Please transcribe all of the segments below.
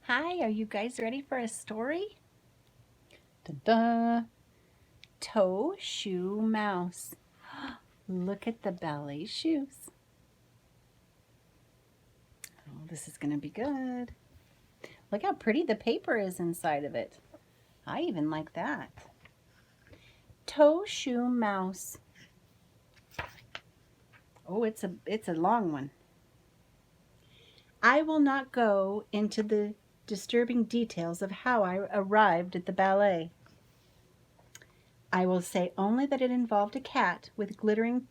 Hi, are you guys ready for a story? Da-da. Toe, shoe, mouse. Look at the ballet shoes. Oh, this is going to be good. Look how pretty the paper is inside of it. I even like that. Toe, shoe, mouse. Oh, it's a long one. I will not go into the disturbing details of how I arrived at the ballet. I will say only that it involved a cat with glittering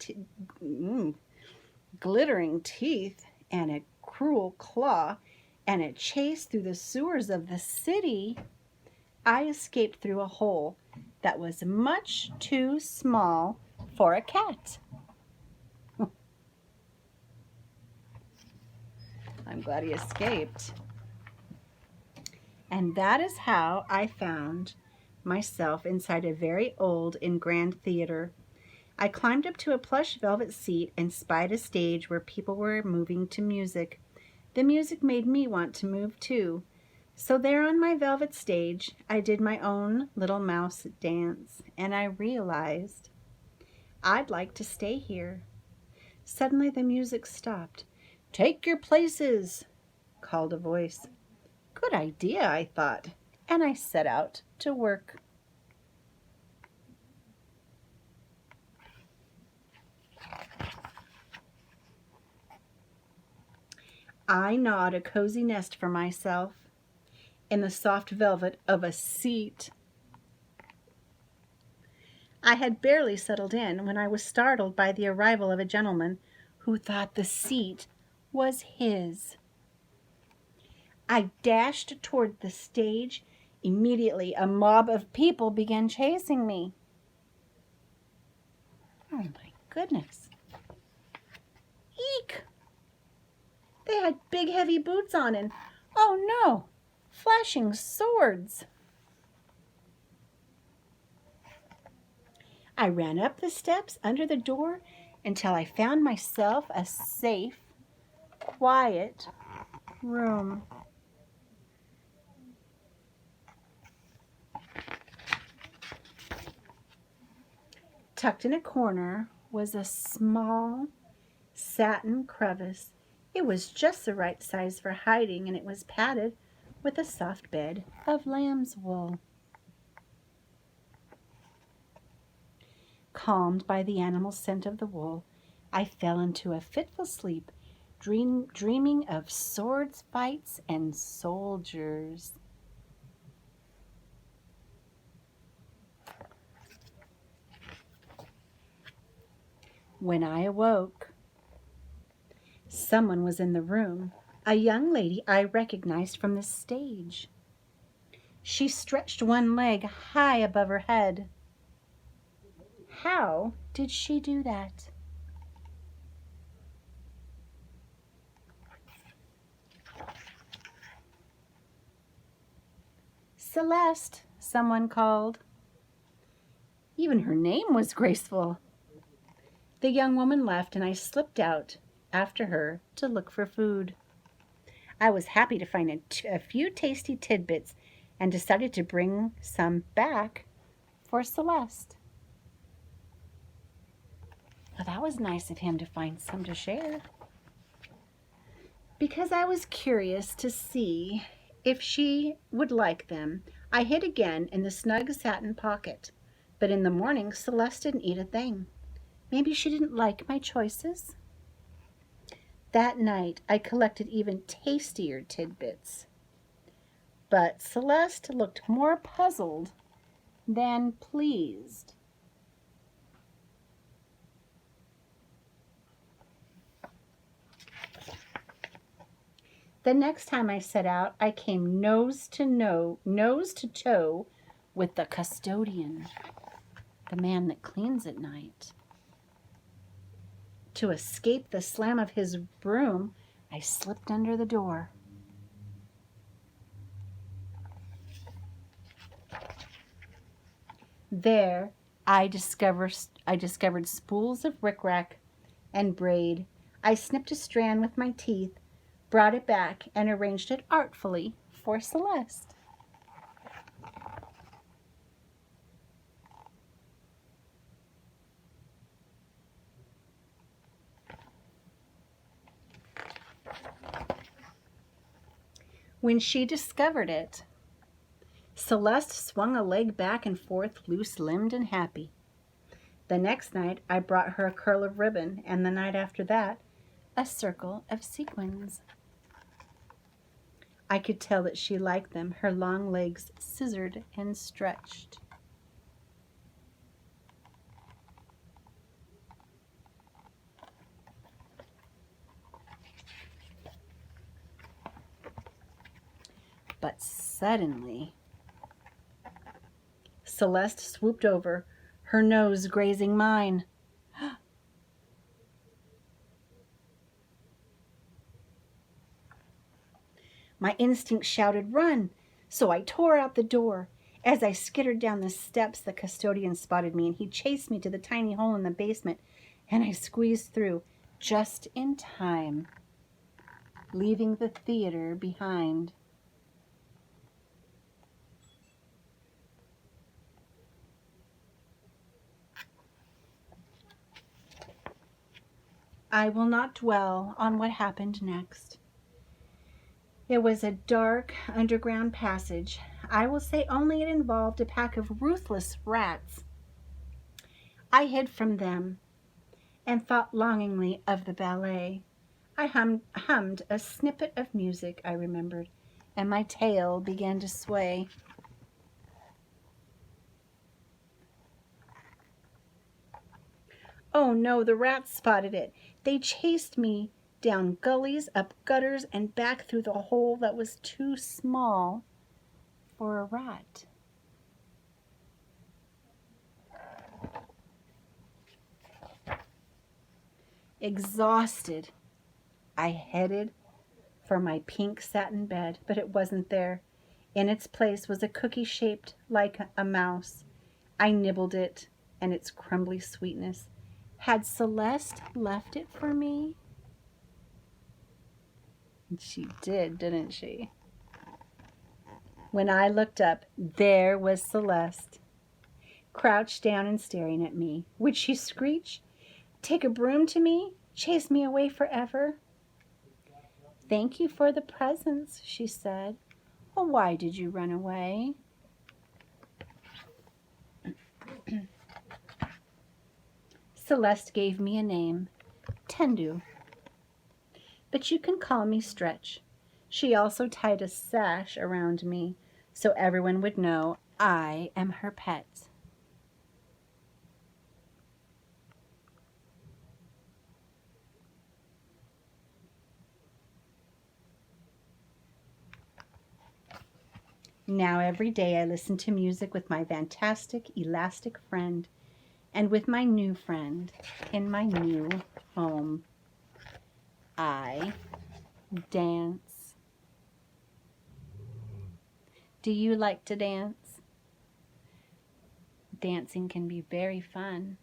teeth and a cruel claw and a chase through the sewers of the city. I escaped through a hole that was much too small for a cat. I'm glad he escaped. And that is how I found myself inside a very old and grand theater. I climbed up to a plush velvet seat and spied a stage where people were moving to music. The music made me want to move too. So there on my velvet stage, I did my own little mouse dance, and I realized I'd like to stay here. Suddenly the music stopped. "Take your places," called a voice. Good idea, I thought, and I set out to work. I gnawed a cozy nest for myself in the soft velvet of a seat. I had barely settled in when I was startled by the arrival of a gentleman who thought the seat was his. I dashed toward the stage. Immediately, a mob of people began chasing me. Oh my goodness. Eek! They had big heavy boots on and, oh no, flashing swords. I ran up the steps under the door until I found myself a safe, quiet room. Tucked in a corner was a small satin crevice. It was just the right size for hiding, and it was padded with a soft bed of lamb's wool. Calmed by the animal scent of the wool, I fell into a fitful sleep, dreaming of swords fights and soldiers. When I awoke, someone was in the room, a young lady I recognized from the stage. She stretched one leg high above her head. How did she do that? Celeste, someone called. Even her name was graceful. The young woman left, and I slipped out after her to look for food. I was happy to find a few tasty tidbits and decided to bring some back for Celeste. Well, that was nice of him to find some to share. Because I was curious to see if she would like them, I hid again in the snug satin pocket. But in the morning, Celeste didn't eat a thing. Maybe she didn't like my choices. That night, I collected even tastier tidbits. But Celeste looked more puzzled than pleased. The next time I set out, I came nose to toe with the custodian, the man that cleans at night. To escape the slam of his broom, I slipped under the door. There, I discovered spools of rickrack and braid. I snipped a strand with my teeth, brought it back, and arranged it artfully for Celeste. When she discovered it, Celeste swung a leg back and forth, loose-limbed and happy. The next night, I brought her a curl of ribbon, and the night after that, A circle of sequins. I could tell that she liked them, her long legs Scissored and stretched. But suddenly, Celeste swooped over, her nose grazing mine. My instinct shouted, "Run!" So I tore out the door. As I skittered down the steps, the custodian spotted me, and he chased me to the tiny hole in the basement, and I squeezed through just in time, leaving the theater behind. I will not dwell on what happened next. It was a dark underground passage. I will say only it involved a pack of ruthless rats. I hid from them and thought longingly of the ballet. I hummed a snippet of music I remembered, and my tail began to sway. Oh no, the rats spotted it. They chased me down gullies, up gutters, and back through the hole that was too small for a rat. Exhausted, I headed for my pink satin bed, but it wasn't there. In its place was a cookie shaped like a mouse. I nibbled it and its crumbly sweetness. Had Celeste left it for me? She did, didn't she? When I looked up, there was Celeste, crouched down and staring at me. Would she screech? Take a broom to me? Chase me away forever? Thank you for the presents, she said. Well, why did you run away? Celeste gave me a name, Tendu. But you can call me Stretch. She also tied a sash around me so everyone would know I am her pet. Now every day I listen to music with my fantastic, elastic friend and with my new friend in my new home. I dance. Do you like to dance? Dancing can be very fun.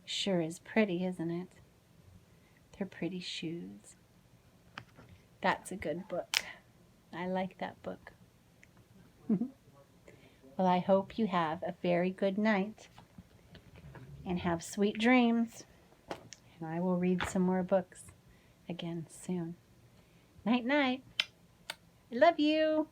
Sure is pretty, isn't it? They're pretty shoes. That's a good book. I like that book. Well, I hope you have a very good night and have sweet dreams. And I will read some more books again soon. Night, night. I love you.